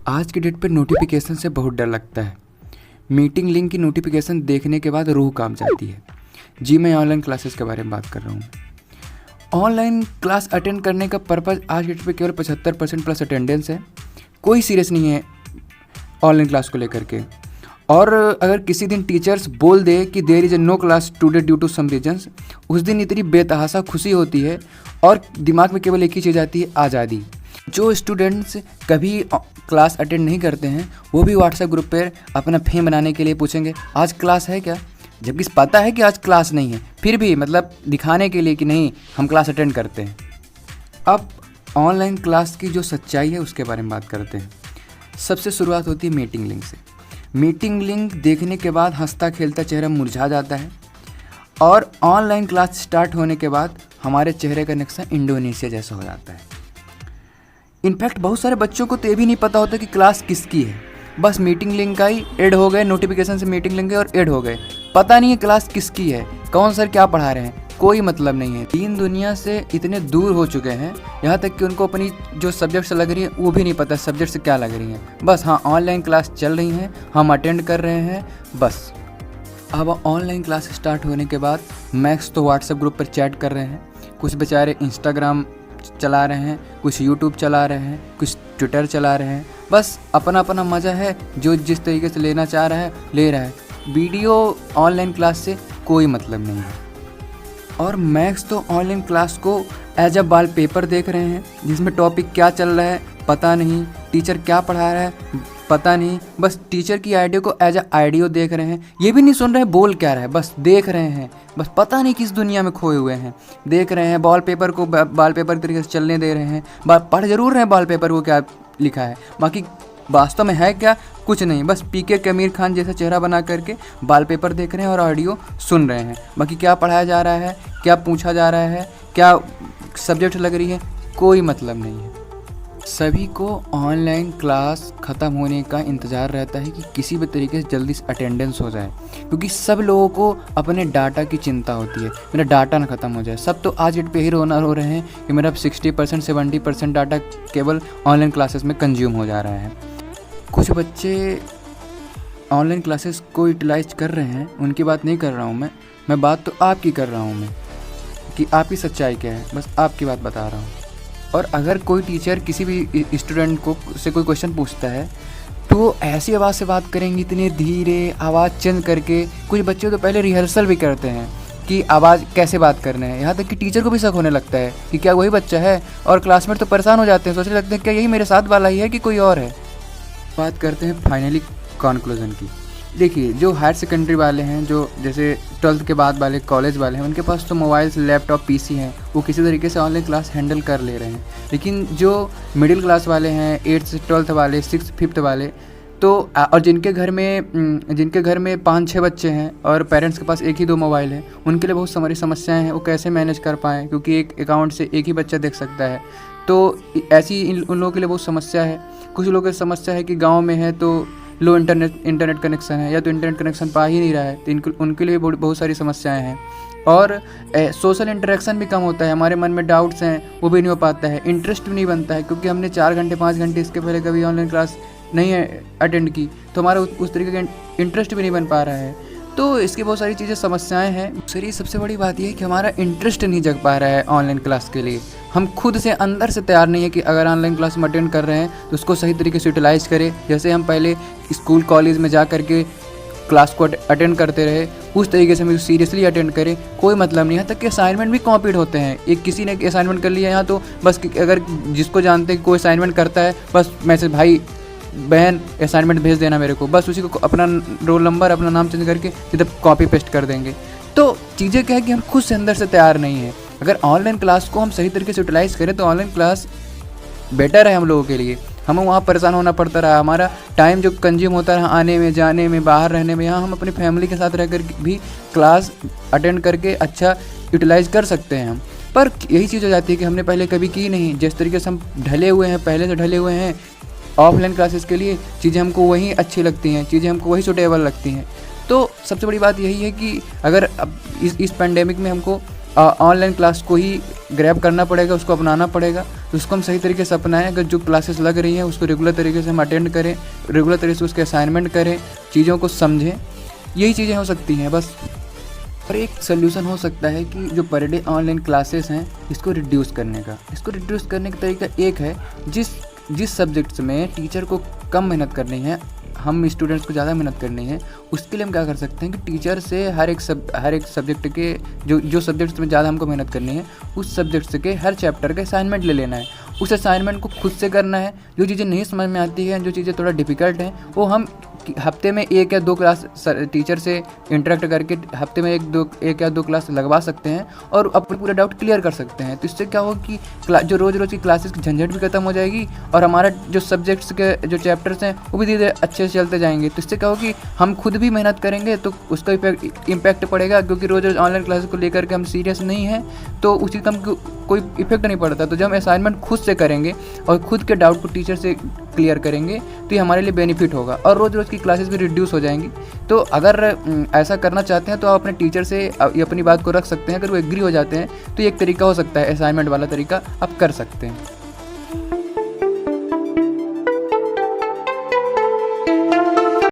आज की डेट पे नोटिफिकेशन से बहुत डर लगता है। मीटिंग लिंक की नोटिफिकेशन देखने के बाद रूह कांप जाती है। जी, मैं ऑनलाइन क्लासेस के बारे में बात कर रहा हूँ। ऑनलाइन क्लास अटेंड करने का पर्पज़ आज की डेट पे केवल 75% प्लस अटेंडेंस है। कोई सीरियस नहीं है ऑनलाइन क्लास को लेकर के। और अगर किसी दिन टीचर्स बोल दे कि there is no class today due to some reasons, उस दिन इतनी बेतहासा खुशी होती है और दिमाग में केवल एक ही चीज़ आती है, आज़ादी। जो स्टूडेंट्स कभी क्लास अटेंड नहीं करते हैं वो भी व्हाट्सएप ग्रुप पर अपना फेम बनाने के लिए पूछेंगे आज क्लास है क्या, जबकि पता है कि आज क्लास नहीं है, फिर भी मतलब दिखाने के लिए कि नहीं हम क्लास अटेंड करते हैं। अब ऑनलाइन क्लास की जो सच्चाई है उसके बारे में बात करते हैं। सबसे शुरुआत होती है मीटिंग लिंक से। मीटिंग लिंक देखने के बाद हंसता खेलता चेहरा मुरझा जाता है और ऑनलाइन क्लास स्टार्ट होने के बाद हमारे चेहरे का नक्शा इंडोनेशिया जैसा हो जाता है। इनफैक्ट बहुत सारे बच्चों को तो ये भी नहीं पता होता कि क्लास किसकी है। बस मीटिंग लिंक आई, ऐड हो गए, नोटिफिकेशन से मीटिंग लिंक गए और ऐड हो गए। पता नहीं है क्लास किसकी है, कौन सर क्या पढ़ा रहे हैं, कोई मतलब नहीं है। दीन दुनिया से इतने दूर हो चुके हैं, यहाँ तक कि उनको अपनी जो सब्जेक्ट से लग रही है वो भी नहीं पता सब्जेक्ट से क्या लग रही हैं। बस हाँ, ऑनलाइन क्लास चल रही हैं, हम अटेंड कर रहे हैं बस। अब ऑनलाइन क्लास स्टार्ट होने के बाद मैक्स तो व्हाट्सएप ग्रुप पर चैट कर रहे हैं, कुछ बेचारे इंस्टाग्राम चला रहे हैं, कुछ यूट्यूब चला रहे हैं, कुछ ट्विटर चला रहे हैं। बस अपना अपना मज़ा है, जो जिस तरीके से लेना चाह रहा है ले रहा है। वीडियो ऑनलाइन क्लास से कोई मतलब नहीं है। और मैक्स तो ऑनलाइन क्लास को एज अ वॉल पेपर देख रहे हैं, जिसमें टॉपिक क्या चल रहा है पता नहीं, टीचर क्या पढ़ा रहा है पता नहीं, बस टीचर की आइडियो को एज अ आइडियो देख रहे हैं। ये भी नहीं सुन रहे हैं बोल क्या रहा है, बस देख रहे हैं। बस पता नहीं किस दुनिया में खोए हुए हैं, देख रहे हैं। वॉल पेपर को वॉल पेपर के तरीके से चलने दे रहे हैं। पढ़ जरूर रहे हैं वॉल पेपर को क्या लिखा है, बाकी वास्तव में है क्या कुछ नहीं। बस पीके के आमिर खान जैसा चेहरा बना करके वॉल पेपर देख रहे हैं और ऑडियो सुन रहे हैं। बाकी क्या पढ़ाया जा रहा है, क्या पूछा जा रहा है, क्या सब्जेक्ट लग रही है, कोई मतलब नहीं है। सभी को ऑनलाइन क्लास ख़त्म होने का इंतज़ार रहता है कि किसी भी तरीके से जल्दी से अटेंडेंस हो जाए, क्योंकि सब लोगों को अपने डाटा की चिंता होती है, मेरा डाटा ना ख़त्म हो जाए। सब तो आज डेट पे ही रो रहे हैं कि मेरा 60% 70% डाटा केवल ऑनलाइन क्लासेस में कंज्यूम हो जा रहा है। कुछ बच्चे ऑनलाइन क्लासेस को यूटिलाइज कर रहे हैं, उनकी बात नहीं कर रहा हूँ मैं बात तो आपकी कर रहा हूँ कि आपकी सच्चाई क्या है, बस आपकी बात बता रहा हूँ। और अगर कोई टीचर किसी भी स्टूडेंट को से कोई क्वेश्चन पूछता है तो ऐसी आवाज़ से बात करेंगे, इतने धीरे आवाज़ चेंज करके। कुछ बच्चे तो पहले रिहर्सल भी करते हैं कि आवाज़ कैसे बात करना है, यहाँ तक कि टीचर को भी शक होने लगता है कि क्या वही बच्चा है। और क्लासमेट तो परेशान हो जाते हैं, सोचने लगते हैं क्या यही मेरे साथ वाला ही है कि कोई और है। बात करते हैं फाइनली कंक्लूजन की। देखिए, जो हायर सेकेंडरी वाले हैं, जो जैसे 12th के बाद वाले कॉलेज वाले हैं, उनके पास तो मोबाइल्स, लैपटॉप, पीसी हैं, वो किसी तरीके से ऑनलाइन क्लास हैंडल कर ले रहे हैं। लेकिन जो मिडिल क्लास वाले हैं, 8th से 12th वाले, 6th 5th वाले, तो और जिनके घर में 5-6 बच्चे हैं और पेरेंट्स के पास 1 ही 2 मोबाइल है, उनके लिए बहुत सारी समस्याएं हैं। वो कैसे मैनेज कर पाएँ, क्योंकि एक अकाउंट से एक ही बच्चा देख सकता है। तो ऐसी उन लोगों के लिए बहुत समस्या है। कुछ लोगों की समस्या है कि गाँव में है तो लो इंटरनेट कनेक्शन है, या तो इंटरनेट कनेक्शन पा ही नहीं रहा है, तो उनके लिए बहुत सारी समस्याएं हैं। और सोशल इंटरेक्शन भी कम होता है, हमारे मन में डाउट्स हैं वो भी नहीं हो पाता है, इंटरेस्ट भी नहीं बनता है, क्योंकि हमने 4 घंटे 5 घंटे इसके पहले कभी ऑनलाइन क्लास नहीं अटेंड की, तो हमारा उस तरीके का इंटरेस्ट भी नहीं बन पा रहा है। तो इसकी बहुत सारी चीज़ें समस्याएं हैं। दूसरी सबसे बड़ी बात यह है कि हमारा इंटरेस्ट नहीं जग पा रहा है ऑनलाइन क्लास के लिए। हम खुद से अंदर से तैयार नहीं है कि अगर ऑनलाइन क्लास में अटेंड कर रहे हैं तो उसको सही तरीके से यूटिलाइज़ करें। जैसे हम पहले स्कूल कॉलेज में जा कर के क्लास को अटेंड करते रहे, उस तरीके से हम सीरियसली अटेंड करें, कोई मतलब नहीं है। तक कि असाइनमेंट भी कॉपीड होते हैं। एक किसी ने असाइनमेंट कर लिया यहाँ, तो बस अगर जिसको जानते हैं कोई असाइनमेंट करता है, बस मैसेज भाई बहन असाइनमेंट भेज देना मेरे को, बस उसी को अपना रोल नंबर अपना नाम चेंज करके सीधे कॉपी पेस्ट कर देंगे। तो चीज़ें क्या है कि हम खुद से अंदर से तैयार नहीं हैं। अगर ऑनलाइन क्लास को हम सही तरीके से यूटिलाइज़ करें तो ऑनलाइन क्लास बेटर है हम लोगों के लिए। हमें वहाँ परेशान होना पड़ता रहा, हमारा टाइम जो कंज्यूम होता रहा आने में, जाने में, बाहर रहने में, यहाँ हम अपनी फैमिली के साथ रहकर भी क्लास अटेंड करके अच्छा यूटिलाइज़ कर सकते हैं हम। पर यही चीज़ हो जाती है कि हमने पहले कभी की नहीं। जिस तरीके से हम ढले हुए हैं, पहले से ढले हुए हैं ऑफलाइन क्लासेस के लिए, चीज़ें हमको वही अच्छी लगती हैं, चीज़ें हमको वही सूटेबल लगती हैं। तो सबसे बड़ी बात यही है कि अगर अब इस पेंडेमिक में हमको ऑनलाइन क्लास को ही ग्रैब करना पड़ेगा, उसको अपनाना पड़ेगा। तो उसको हम सही तरीके से अपनाएं। अगर जो क्लासेस लग रही हैं उसको रेगुलर तरीके से हम अटेंड करें, रेगुलर तरीके से उसके असाइनमेंट करें, चीज़ों को समझें, यही चीज़ें हो सकती हैं बस। और एक सोल्यूशन हो सकता है कि जो पर डे ऑनलाइन क्लासेस हैं इसको रिड्यूस करने का। इसको रिड्यूस करने का तरीका एक है, जिस सब्जेक्ट्स में टीचर को कम मेहनत करनी है, हम स्टूडेंट्स को ज़्यादा मेहनत करनी है, उसके लिए हम क्या कर सकते हैं कि टीचर से हर एक सब्जेक्ट के जो सब्जेक्ट्स में ज़्यादा हमको मेहनत करनी है, उस सब्जेक्ट्स के हर चैप्टर का असाइनमेंट ले लेना है। उस असाइनमेंट को खुद से करना है। जो चीज़ें नहीं समझ में आती हैं, जो चीज़ें थोड़ा डिफ़िकल्ट हैं, वो हम हफ्ते में 1 या 2 क्लास टीचर से इंटरेक्ट करके हफ्ते में 1 या 2 क्लास लगवा सकते हैं और अपने पूरा डाउट क्लियर कर सकते हैं। तो इससे क्या होगा कि जो रोज़ की क्लासेस की झंझट भी खत्म हो जाएगी और हमारा जो सब्जेक्ट्स के जो चैप्टर्स हैं वो भी धीरे धीरे अच्छे से चलते जाएंगे। तो इससे क्या होगा कि हम खुद भी मेहनत करेंगे तो उसका इम्पैक्ट पड़ेगा, क्योंकि रोज़ ऑनलाइन क्लासेस को लेकर के हम सीरियस नहीं हैं तो उसी का कोई इफेक्ट नहीं पड़ता। तो जब हम असाइनमेंट खुद से करेंगे और खुद के डाउट को टीचर से क्लियर करेंगे तो ये हमारे लिए बेनिफिट होगा और रोज़ की क्लासेस भी रिड्यूस हो जाएंगी। तो अगर ऐसा करना चाहते हैं तो आप अपने टीचर से अपनी बात को रख सकते हैं। अगर वो एग्री हो जाते हैं तो ये एक तरीका हो सकता है, असाइनमेंट वाला तरीका आप कर सकते हैं।